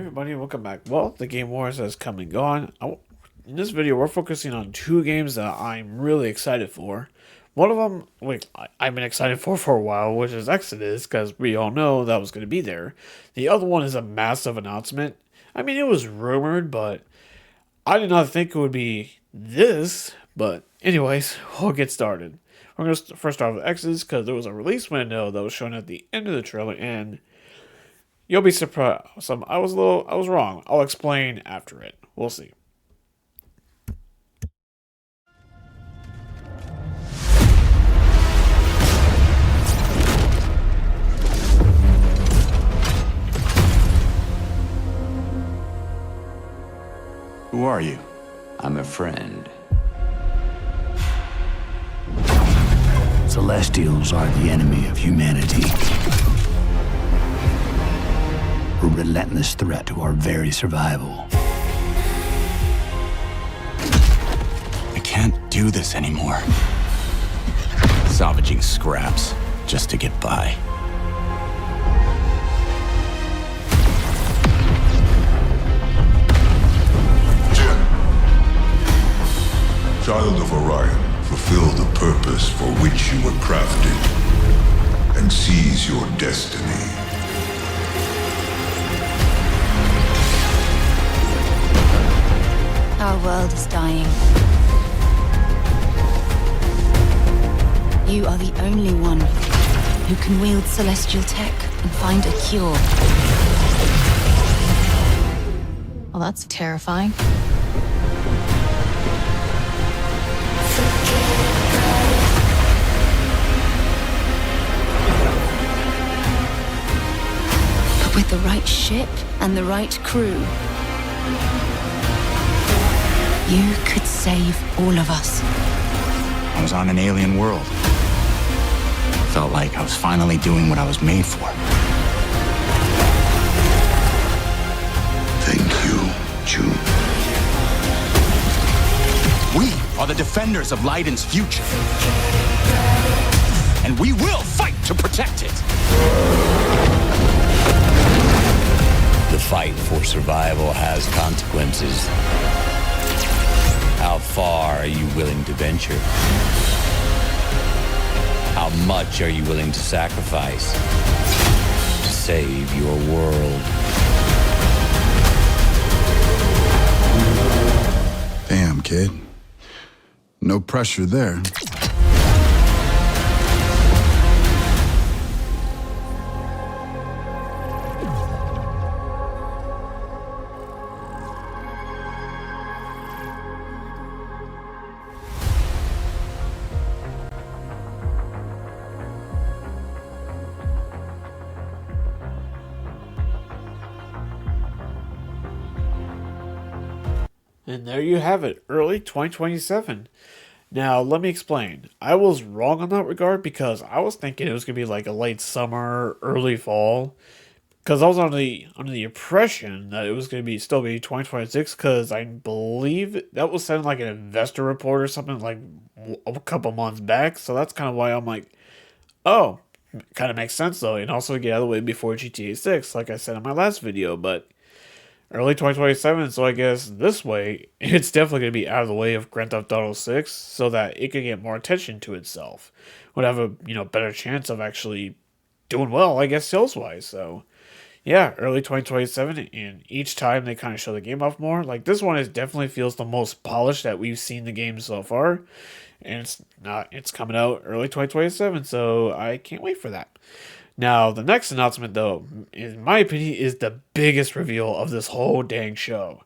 Everybody, welcome back. Well, the Game Wars has come and gone. In this video, we're focusing on two games that I'm really excited for. One of them, I've been excited for a while, which is Exodus, because we all know that was going to be there. The other one is a massive announcement. I mean, it was rumored, but I did not think it would be this. But anyways, we'll get started. We're going to first start with Exodus, because there was a release window that was shown at the end of the trailer, and you'll be surprised. I was wrong. I'll explain after it. We'll see. Who are you? I'm a friend. Celestials are the enemy of humanity. A relentless threat to our very survival. I can't do this anymore. Salvaging scraps just to get by. Child of Orion, fulfill the purpose for which you were crafted, and seize your destiny. Our world is dying. You are the only one who can wield celestial tech and find a cure. Well, that's terrifying. But with the right ship and the right crew, you could save all of us. I was on an alien world. Felt like I was finally doing what I was made for. Thank you, June. We are the defenders of Leiden's future. And we will fight to protect it. The fight for survival has consequences. How far are you willing to venture? How much are you willing to sacrifice to save your world? Damn, kid. No pressure there. And there you have it, early 2027. Now, let me explain. I was wrong on that regard because I was thinking it was going to be like a late summer, early fall. Because I was under the impression that it was going to still be 2026 because I believe that was sent like an investor report or something like a couple months back. So that's kind of why I'm like, oh, kind of makes sense though. And also get out of the way before GTA 6, like I said in my last video. But early 2027, so I guess this way, it's definitely going to be out of the way of Grand Theft Auto 6 so that it can get more attention to itself. Would have a, better chance of actually doing well, I guess, sales-wise. So, yeah, early 2027, and each time they kind of show the game off more. Like, this one definitely feels the most polished that we've seen the game so far. And it's coming out early 2027, so I can't wait for that. Now, the next announcement, though, in my opinion, is the biggest reveal of this whole dang show.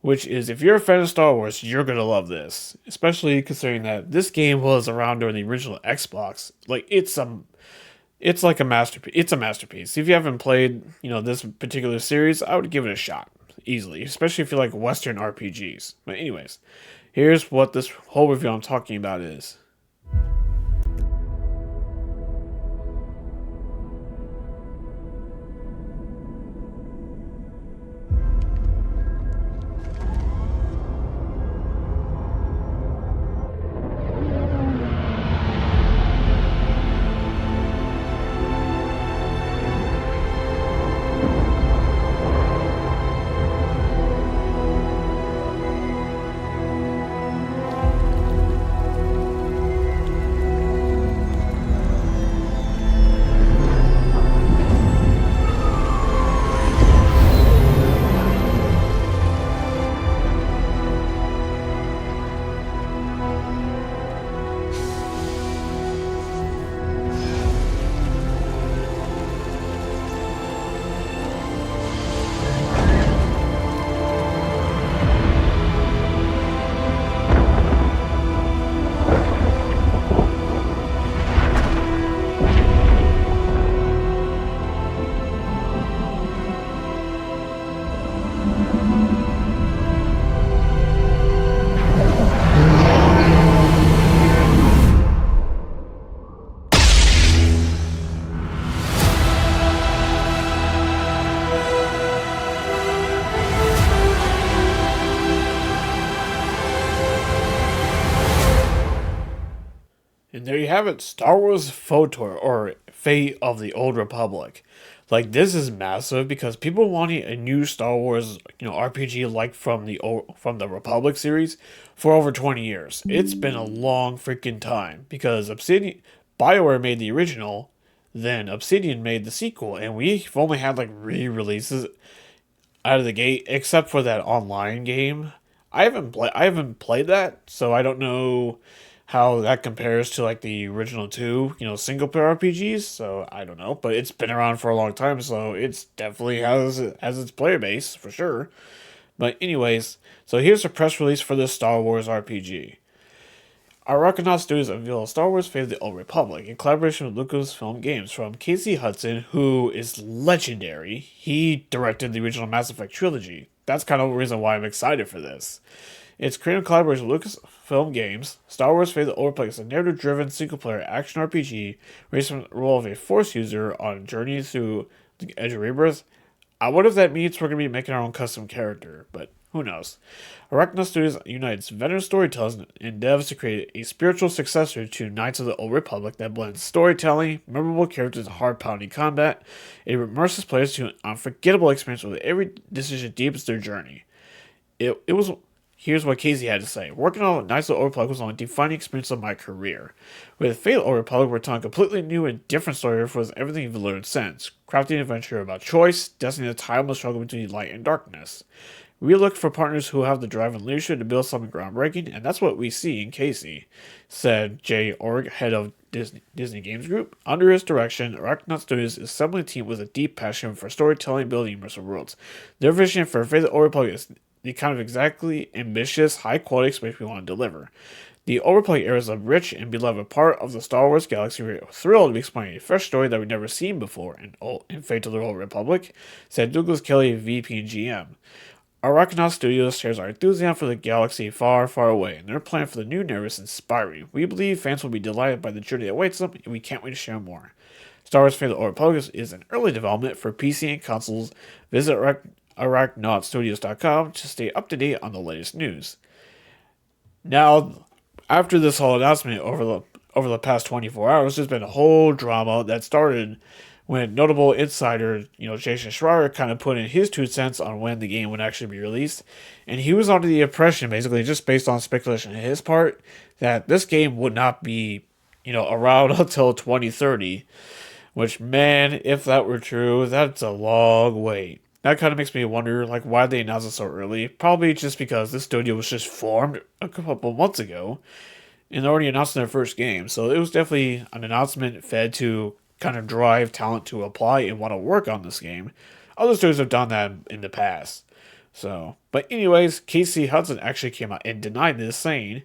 Which is, if you're a fan of Star Wars, you're going to love this. Especially considering that this game was around during the original Xbox. Like, it's like a masterpiece. It's a masterpiece. If you haven't played, this particular series, I would give it a shot. Easily. Especially if you like Western RPGs. But anyways, here's what this whole review I'm talking about is. have it, Star Wars KOTOR, or Fate of the Old Republic. Like, this is massive because people wanted a new Star Wars, RPG like from the Republic series for over 20 years. It's been a long freaking time because BioWare made the original, then Obsidian made the sequel, and we've only had like re-releases out of the gate, except for that online game. I haven't played that, so I don't know how that compares to like the original two, single player RPGs. So I don't know, but it's been around for a long time, so it's definitely has its player base for sure. But anyways, so here's a press release for this Star Wars RPG. Our Argonaut Studios unveil Star Wars Fate of the Old Republic in collaboration with Lucasfilm Games from Casey Hudson, who is legendary. He directed the original Mass Effect trilogy. That's kind of the reason why I'm excited for this. It's created in collaboration with Lucasfilm Games. Star Wars Fate of the Old Republic is a narrative-driven single-player action RPG based on the role of a Force user on a journey through the Edge of Rebirth. I wonder if that means we're going to be making our own custom character, but who knows? Arachno Studios unites veteran storytellers and devs to create a spiritual successor to Knights of the Old Republic that blends storytelling, memorable characters, and hard-pounding combat. It immerses players to an unforgettable experience with every decision deepens their journey. It was. Here's what Casey had to say. Working on Knights of the Old Republic was one of the defining experience of my career. With Fate of the Old Republic, we're telling a completely new and different story for everything you've learned since. Crafting an adventure about choice, destiny, and the timeless struggle between light and darkness. We look for partners who have the drive and leadership to build something groundbreaking, and that's what we see in Casey, said Jay Org, head of Disney Games Group. Under his direction, Arachnaut Studios is assembling a team with a deep passion for storytelling, building immersive worlds. Their vision for Fate of the Old Republic is the kind of exactly ambitious, high-quality experience we want to deliver. The Old Republic era is a rich and beloved part of the Star Wars galaxy. We're thrilled to be exploring a fresh story that we've never seen before in Fate of the Old Republic, said Douglas Kelly, VP and GM. Arachnaut Studios shares our enthusiasm for the galaxy far, far away, and their plan for the new narrative is inspiring. We believe fans will be delighted by the journey that awaits them, and we can't wait to share more. Star Wars Fate of the Old Republic is in early development for PC and consoles. Visit ArachnautStudios.com to stay up to date on the latest news. Now, after this whole announcement over the past 24 hours, there's been a whole drama that started when notable insider, Jason Schreier kind of put in his 2 cents on when the game would actually be released. And he was under the impression, basically, just based on speculation on his part, that this game would not be, around until 2030. Which, man, if that were true, that's a long wait. That kind of makes me wonder, why they announced it so early. Probably just because this studio was just formed a couple months ago, and they already announced their first game. So it was definitely an announcement fed to kind of drive talent to apply and want to work on this game. Other studios have done that in the past. So, but anyways, Casey Hudson actually came out and denied this, saying,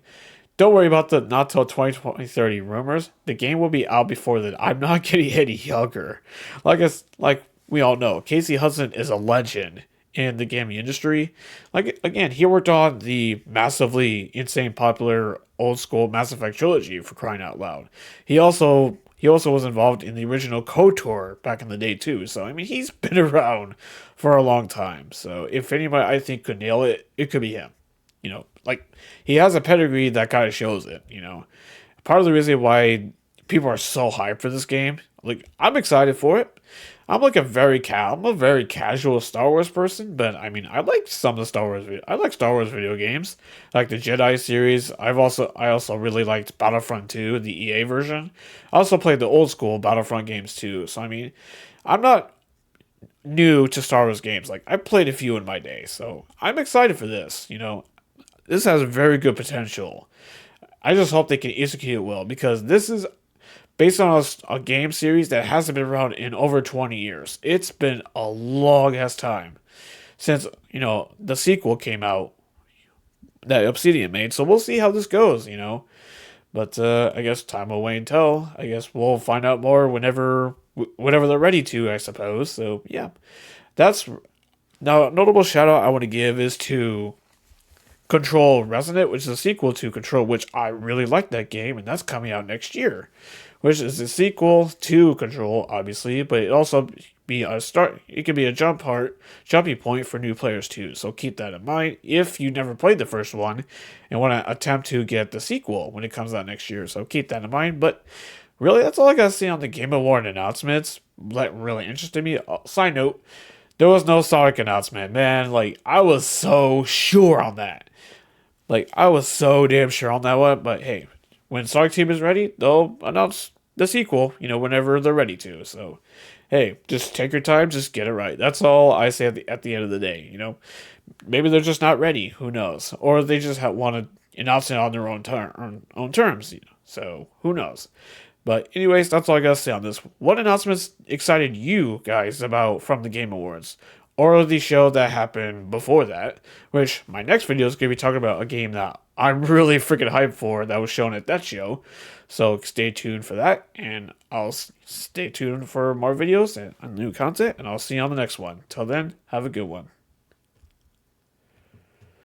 "Don't worry about the not till 2030 rumors. The game will be out before then. I'm not getting any younger." Like we all know, Casey Hudson is a legend in the gaming industry. Again, he worked on the massively insane popular old school Mass Effect trilogy, for crying out loud. He also was involved in the original KOTOR back in the day too. So he's been around for a long time. So if anybody I think could nail it, it could be him. He has a pedigree that kind of shows it. Part of the reason why people are so hyped for this game, I'm excited for it. I'm a very casual Star Wars person, but I like some of the Star Wars. I like Star Wars video games, like the Jedi series. I also really liked Battlefront 2, the EA version. I also played the old school Battlefront games too. So I'm not new to Star Wars games. I played a few in my day, so I'm excited for this. This has very good potential. I just hope they can execute it well, because this is based on a game series that hasn't been around in over 20 years. It's been a long ass time since, the sequel came out that Obsidian made. So we'll see how this goes, But I guess time will wait and tell. I guess we'll find out more whenever they're ready to, I suppose. So, yeah. Now, a notable shout out I want to give is to Control Resonant, which is a sequel to Control, which I really like that game, and that's coming out next year. Which is a sequel to Control, obviously, but it also be a start. It can be a jumping point for new players too. So keep that in mind if you never played the first one and want to attempt to get the sequel when it comes out next year. So keep that in mind. But really, that's all I got to say on the Game Award announcements. That really interested me. Side note, there was no Sonic announcement, man. Like, I was so sure on that. Like, I was so damn sure on that one. But hey, when Sonic Team is ready, they'll announce the sequel, whenever they're ready to. So, hey, just take your time, just get it right. That's all I say at the end of the day. Maybe they're just not ready. Who knows? Or they just want to announce it on their own terms. So, who knows? But anyways, that's all I gotta say on this. What announcements excited you guys about from the Game Awards? Or the show that happened before that? Which my next video is gonna be talking about a game that I'm really freaking hyped for that was shown at that show. So stay tuned for that, and I'll stay tuned for more videos and new content, and I'll see you on the next one. Till then, have a good one.